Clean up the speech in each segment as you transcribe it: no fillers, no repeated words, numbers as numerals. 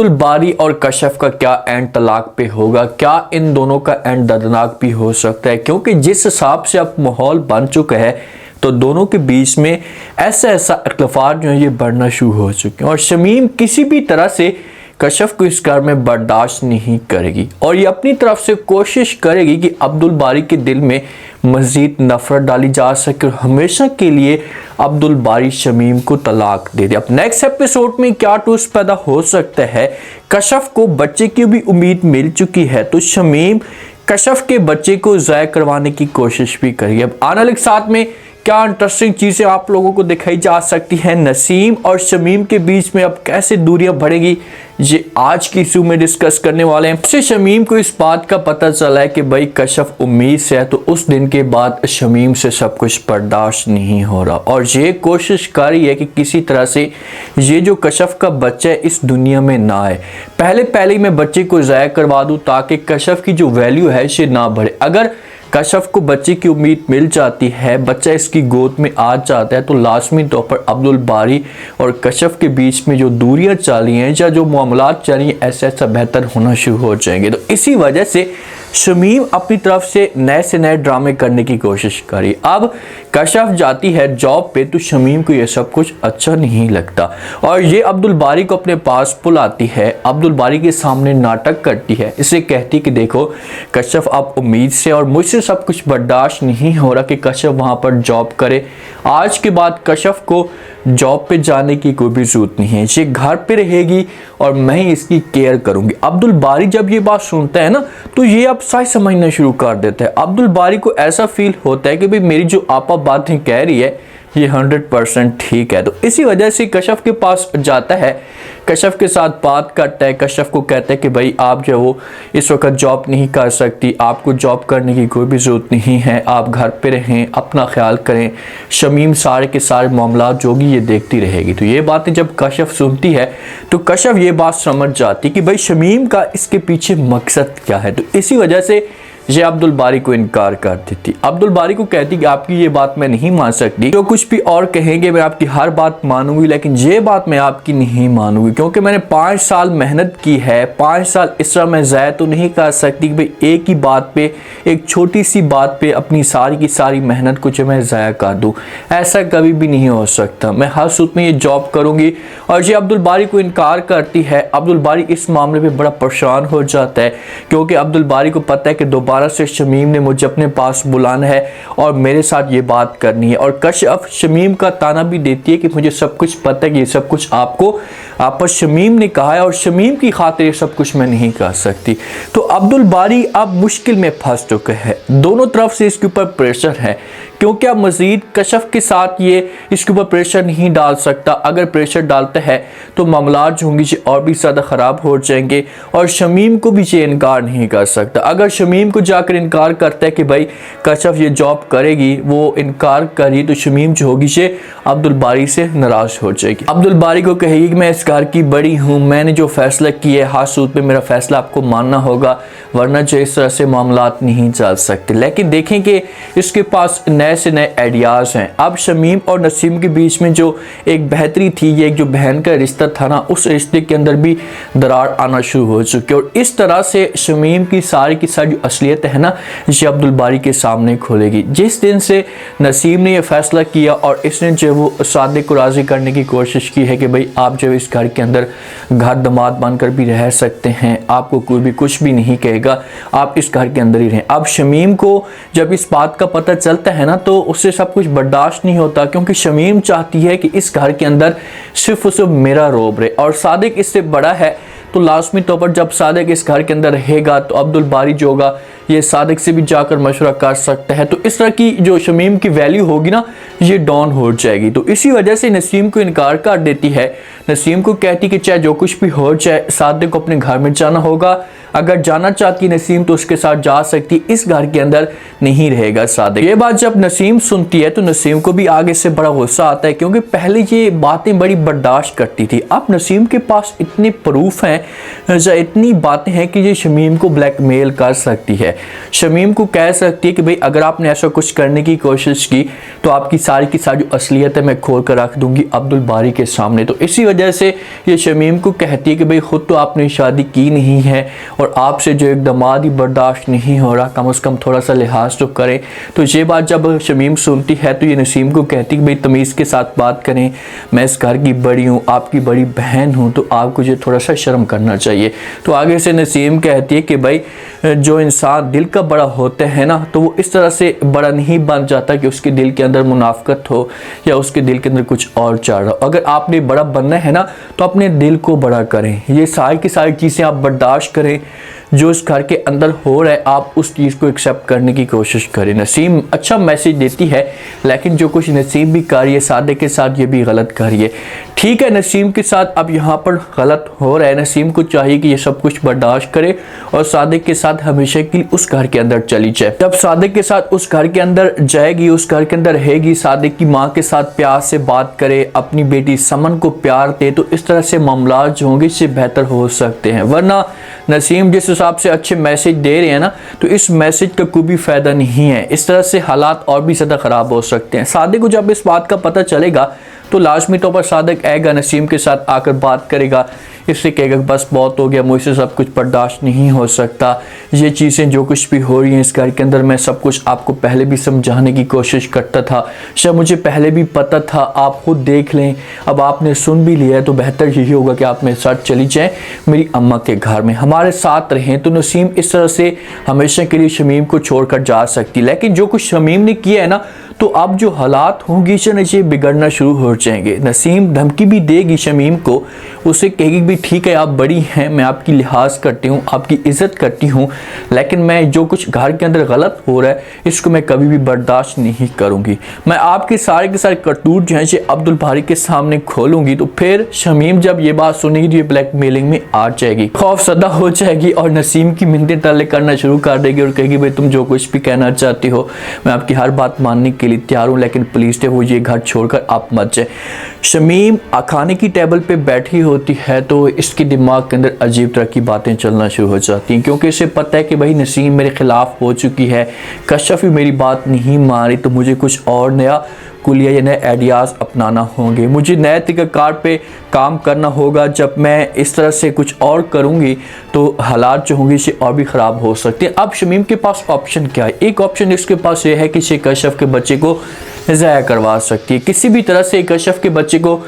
अब्दुल बारी और कशफ का क्या एंड तलाक पे होगा? क्या इन दोनों का एंड दर्दनाक भी हो सकता है? क्योंकि जिस हिसाब से अब माहौल बन चुका है तो दोनों के बीच में ऐसा इख्तिलाफात जो है ये बढ़ना शुरू हो चुके हैं और शमीम किसी भी तरह से कशफ को इस घर में बर्दाश्त नहीं करेगी और ये अपनी तरफ से कोशिश करेगी कि अब्दुल बारी के दिल में मज़ीद नफरत डाली जा सके और हमेशा के लिए अब्दुल बारी शमीम को तलाक दे दे। अब नेक्स्ट एपिसोड में क्या ट्विस्ट पैदा हो सकता है? कशफ को बच्चे की भी उम्मीद मिल चुकी है तो शमीम कशफ के बच्चे को ज़ाया करवाने की कोशिश भी करेगी। अब आने वाले साथ में क्या इंटरेस्टिंग चीज़ें आप लोगों को दिखाई जा सकती हैं? नसीम और शमीम के बीच में अब कैसे दूरियां बढ़ेगी, ये आज की इशू में डिस्कस करने वाले हैं। इससे शमीम को इस बात का पता चला है कि भाई कशफ उम्मीद से है, तो उस दिन के बाद शमीम से सब कुछ बर्दाश्त नहीं हो रहा और ये कोशिश कर रही है कि किसी तरह से ये जो कशफ का बच्चा है इस दुनिया में ना आए। पहले मैं बच्चे को ज़ाया करवा दूँ ताकि कशफ की जो वैल्यू है ये ना बढ़े। अगर कशफ को बच्चे की उम्मीद मिल जाती है, बच्चा इसकी गोद में आ जाता है, तो लाजमी तौर पर अब्दुल बारी और कशफ के बीच में जो दूरियां चली हैं या जो मामलात चल रही हैं ऐसा बेहतर होना शुरू हो जाएंगे। तो इसी वजह से शमीम अपनी तरफ से नए ड्रामे करने की कोशिश करी। अब कशफ जाती है जॉब पे तो शमीम को यह सब कुछ अच्छा नहीं लगता और ये अब्दुल बारी को अपने पास बुलाती है, अब्दुल बारी के सामने नाटक करती है, इसे कहती कि देखो कशफ आप उम्मीद से और मुझसे सब कुछ बर्दाश्त नहीं हो रहा कि कशफ वहाँ पर जॉब करे। आज के बाद कशफ को जॉब पे जाने की कोई भी जरूरत नहीं है, ये घर पे रहेगी और मैं ही इसकी केयर करूंगी। अब्दुल बारी जब ये बात सुनता है ना तो ये अब सही समझना शुरू कर देता है। अब्दुल बारी को ऐसा फील होता है कि भाई मेरी जो आपा बातें कह रही है ये 100% ठीक है। तो इसी वजह से कशफ के पास जाता है, कशफ के साथ बात करता है, कशफ को कहता है कि भाई आप जो वो इस वक्त जॉब नहीं कर सकती, आपको जॉब करने की कोई भी ज़रूरत नहीं है, आप घर पे रहें, अपना ख्याल करें, शमीम सारे के सारे मामला जो भी ये देखती रहेगी। तो ये बातें जब कशफ सुनती है तो कशफ ये बात समझ जाती कि भाई शमीम का इसके पीछे मकसद क्या है। तो इसी वजह से ये अब्दुल बारी को इनकार कर देती। अब्दुल बारी को कहती कि आपकी ये बात मैं नहीं मान सकती, जो कुछ भी और कहेंगे मैं आपकी हर बात मानूंगी लेकिन ये बात मैं आपकी नहीं मानूंगी क्योंकि मैंने 5 साल मेहनत की है, 5 साल इस तरह मैं ज़ाया तो नहीं कर सकती कि भाई एक ही बात पे, एक छोटी सी बात पे अपनी सारी की सारी मेहनत को जो मैं ज़ाया कर दूँ, ऐसा कभी भी नहीं हो सकता। मैं हर सूरत में ये जॉब करूँगी और ये अब्दुल बारी को इनकार करती है। अब्दुल बारी इस मामले पर बड़ा परेशान हो जाता है क्योंकि अब्दुल बारी को पता है कि दोबारा से शमीम ने मुझे अपने पास बुलाना है और मेरे साथ ये बात करनी है और कशफ शमीम का ताना भी देती है कि मुझे सब कुछ पता है कि ये सब कुछ आप शमीम ने कहा है और शमीम की खातिर ये सब कुछ मैं नहीं कर सकती। तो अब्दुल बारी अब मुश्किल में फंस चुके हैं, दोनों तरफ से इसके ऊपर प्रेशर है क्योंकि अब मजीद कशफ के साथ ये इसके ऊपर प्रेशर नहीं डाल सकता। अगर प्रेशर डालता है तो मामलात जो होंगे और भी ज़्यादा ख़राब हो जाएंगे और शमीम को भी ये इनकार नहीं कर सकता। अगर शमीम को जाकर इनकार करता है कि भाई कशफ ये जॉब करेगी, वो इनकार करी तो शमीम जो होगी ये अब्दुल बारी से नाराज़ हो जाएगी। अब्दुल बारी को कहेगी कि मैं इस घर की बड़ी हूँ, मैंने जो फैसला किया है हर सूरत पे मेरा फैसला आपको मानना होगा वरना जो इस तरह से मामलात नहीं चल सकते। लेकिन देखें कि इसके पास नए से नए आइडियाज़ हैं। अब शमीम और नसीम के बीच में जो एक बेहतरी थी, ये एक जो बहन का रिश्ता था ना, उस रिश्ते के अंदर भी दरार आना शुरू हो चुकी है और इस तरह से शमीम की सारी जो असलियत है ना ये अब्दुल बारी के सामने खोलेगी। जिस दिन से नसीम ने यह फैसला किया और इसने जो वो सादिक को राज़ी करने की कोशिश की है कि भाई आप जो इस घर के अंदर घर दमाद बनकर भी रह सकते हैं, आपको कोई भी कुछ भी नहीं कहेगा, आप इस घर के अंदर ही रहें। अब शमीम को जब इस बात का पता चलता है ना तो उससे सब कुछ बर्दाश्त नहीं होता क्योंकि शमीम चाहती है कि इस घर के अंदर सिर्फ और सिर्फ मेरा रोब रहे और सादिक इससे बड़ा है। तो लाजमी तौर पर जब सादिक इस घर के अंदर रहेगा तो अब्दुल बारी जो होगा ये सादिक से भी जाकर मशवरा कर सकता है। तो इस तरह की जो शमीम की वैल्यू होगी ना ये डाउन हो जाएगी। तो इसी वजह से नसीम को इनकार कर देती है। नसीम को कहती कि चाहे जो कुछ भी हो जाए सादिक को अपने घर में जाना होगा, अगर जाना चाहती नसीम तो उसके साथ जा सकती, इस घर के अंदर नहीं रहेगा सादिक। ये बात जब नसीम सुनती है तो नसीम को भी आगे से बड़ा गुस्सा आता है क्योंकि पहले ये बातें बड़ी बर्दाश्त करती थी, अब नसीम के पास इतने प्रूफ हैं इतनी बातें हैं कि ये शमीम को ब्लैकमेल कर सकती है। शमीम को कह सकती है कि भाई अगर आपने ऐसा कुछ करने की कोशिश की तो आपकी सारी की सारी जो असलियत है मैं खोल कर रख दूंगी अब्दुल बारी के सामने। तो इसी वजह से ये शमीम को कहती है कि भाई खुद तो आपने शादी की नहीं है और आपसे जो एक दामाद ही बर्दाश्त नहीं हो रहा, कम से कम थोड़ा सा लिहाज तो करें। तो ये बात जब शमीम सुनती है तो ये नसीम को कहती है कि भाई तमीज़ के साथ बात करें, मैं इस घर की बड़ी हूँ, आपकी बड़ी बहन हूँ, तो आपको ये थोड़ा सा शर्म करना चाहिए। तो आगे से नसीम कहती है कि भाई जो इंसान दिल का बड़ा होता है ना, तो वो इस तरह से बड़ा नहीं बन जाता कि उसके दिल के अंदर मुनाफकत हो या उसके दिल के अंदर कुछ और चाह रहा हो। अगर आपने बड़ा बनना है ना तो अपने दिल को बड़ा करें, ये सारी की सारी चीज़ें आप बर्दाश्त करें, जो इस घर के अंदर हो रहा है आप उस चीज़ को एक्सेप्ट करने की कोशिश करें। नसीम अच्छा मैसेज देती है, लेकिन जो कुछ नसीम भी कर रही है सादिक के साथ ये भी गलत कर रही है। ठीक है, नसीम के साथ अब यहाँ पर गलत हो रहा है, नसीम को चाहिए कि ये सब कुछ बर्दाश्त करे और सादिक के साथ हमेशा के लिए उस घर के अंदर चली जाए। जब सादिक के साथ उस घर के अंदर जाएगी, उस घर के अंदर रहेगी, सादिक की माँ के साथ प्यार से बात करे, अपनी बेटी समन को प्यार दे, तो इस तरह से मामला जो होंगे इससे बेहतर हो सकते हैं। वरना नसीम जिस हिसाब से अच्छे मैसेज दे रहे हैं ना, तो इस मैसेज का कोई भी फायदा नहीं है। इस तरह से हालात और भी ज़्यादा ख़राब हो सकते हैं। सादिक को जब इस बात का पता चलेगा तो लाजमी तौर पर सादिक आएगा, नसीम के साथ आकर बात करेगा, इससे कहेगा बस बहुत हो गया, मुझसे सब कुछ बर्दाश्त नहीं हो सकता, ये चीज़ें जो कुछ भी हो रही हैं इस घर के अंदर मैं सब कुछ आपको पहले भी समझाने की कोशिश करता था, शायद मुझे पहले भी पता था, आप खुद देख लें, अब आपने सुन भी लिया है तो बेहतर यही होगा कि आप मेरे साथ चली जाएं मेरी अम्मा के घर में, हमारे साथ रहें। तो नसीम इस तरह से हमेशा के लिए शमीम को छोड़कर जा सकती, लेकिन जो कुछ शमीम ने किया है ना, तो अब जो हालात होंगे नीचे बिगड़ना शुरू हो जाएंगे। नसीम धमकी भी देगी शमीम को, उसे कहेगी भी ठीक है आप बड़ी हैं, मैं आपकी लिहाज करती हूँ, आपकी इज्जत करती हूँ, लेकिन मैं जो कुछ घर के अंदर गलत हो रहा है इसको मैं कभी भी बर्दाश्त नहीं करूँगी। मैं आपके सारे के सारे करतूत जो हैं अब्दुल बारी के सामने खोलूँगी। तो फिर शमीम जब ये बात सुनेगी तो ये ब्लैकमेलिंग में आ जाएगी, खौफ ज़दा हो जाएगी और नसीम की मिन्नतें तरले करना शुरू कर देगी और कहेगी भाई तुम जो कुछ भी कहना चाहती हो मैं आपकी हर बात मानने के लिए तैयार हूँ, लेकिन प्लीज़ वो ये घर छोड़कर आप मत जाए। शमीम खाने की टेबल पे बैठी होती है तो इसके दिमाग के अंदर अजीब तरह की बातें चलना शुरू हो जाती हैं, क्योंकि इसे पता है कि भाई नसीम मेरे खिलाफ हो चुकी है, कश्यप भी मेरी बात नहीं मान रही, तो मुझे कुछ और नया कुलिया या नए आइडियाज़ अपनाना होंगे, मुझे नए तरीक़ाकार पे काम करना होगा। जब मैं इस तरह से कुछ और करूँगी तो हालात जो होंगे इसे और भी ख़राब हो सकते हैं। अब शमीम के पास ऑप्शन क्या है? एक ऑप्शन इसके पास ये है कि इसे कश्यप के बच्चे को ज़ाया करवा सकती है, किसी भी तरह से कश्यप के बच्चे को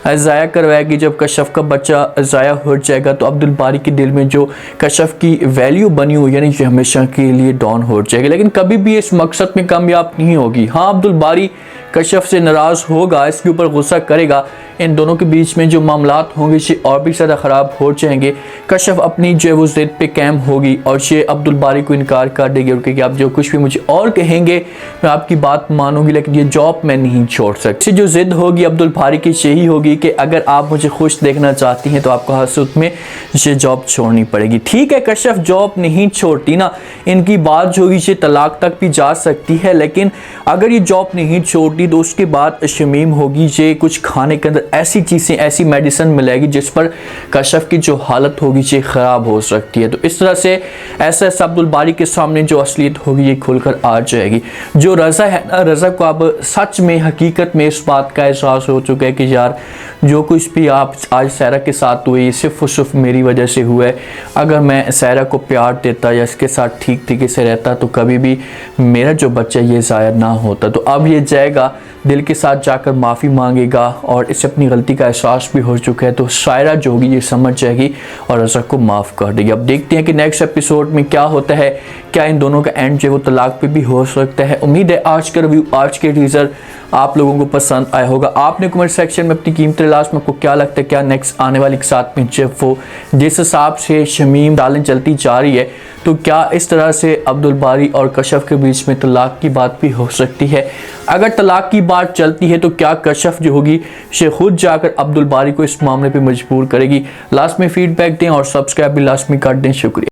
ज़ाया करवाएगी। जब कश्यप का बच्चा ज़ाया हो जाएगा तो अब्दुल बारी के दिल में जो कश्यप की वैल्यू बनी हुई है यानी हमेशा के लिए डाउन हो जाएगी, लेकिन कभी भी इस मकसद में कामयाब नहीं होगी। हाँ, अब्दुल बारी कश्यप से नाराज़ होगा, इसके ऊपर गुस्सा करेगा, इन दोनों के बीच में जो मामलात होंगे इसे और भी ज़्यादा ख़राब हो जाएंगे। कश्यप अपनी जो है वो ज़िद पे कायम होगी और ये अब्दुल बारी को इनकार कर देगी और कहेगी आप जो कुछ भी मुझे और कहेंगे मैं आपकी बात मानूंगी, लेकिन ये जॉब मैं नहीं छोड़ सकती। जो ज़िद होगी अब्दुल बारी की यही होगी कि अगर आप मुझे खुश देखना चाहती हैं तो आपको हर सूरत में ये जॉब छोड़नी पड़ेगी। ठीक है, कश्यप जॉब नहीं छोड़ती ना, इनकी बात जो होगी ये तलाक तक भी जा सकती है, लेकिन अगर ये जॉब नहीं छोड़ती तो उसके बाद शमीम होगी ये कुछ खाने के अंदर ऐसी चीज़ें ऐसी मेडिसिन मिलेगी जिस पर कश्यप की जो हालत होगी ये ख़राब हो सकती है। तो इस तरह से ऐसा अब्दुल बारी के सामने जो असलियत होगी ये खुलकर आ जाएगी। जो रज़ा है ना, रज़ा को अब सच में हकीकत में इस बात का एहसास हो चुका है कि यार जो कुछ भी आप आज सायरा के साथ हुए ये सिर्फ और सिर्फ मेरी वजह से हुआ है। अगर मैं सायरा को प्यार देता या इसके साथ ठीक तरीके से रहता तो कभी भी मेरा जो बच्चा ये ज़ाया ना होता। तो अब ये जाएगा, दिल के साथ जाकर माफ़ी मांगेगा और इसे अपनी गलती का एहसास भी हो चुका है, तो सायरा जो होगी ये समझ जाएगी और रज़ा को माफ़ कर देगी। अब देखते हैं कि नेक्स्ट एपिसोड में क्या होता है, क्या इन दोनों का एंड जो वो तलाक पे भी हो सकता है। उम्मीद है आज का रिव्यू, आज के टीज़र आप लोगों को पसंद आया होगा। आपने कमेंट सेक्शन में अपनी कीमती लास्ट में आपको क्या लगता है, क्या नेक्स्ट आने वाले के साथ में जब वो जिस हिसाब से शमीम डालें चलती जा रही है तो क्या इस तरह से अब्दुल बारी और कश्यप के बीच में तलाक की बात भी हो सकती है। अगर तलाक की बात चलती है तो क्या कश्यप जो होगी से खुद जाकर अब्दुल बारी को इस मामले पे मजबूर करेगी। लास्ट में फीडबैक दें और सब्सक्राइब भी लास्ट में कर दें। शुक्रिया।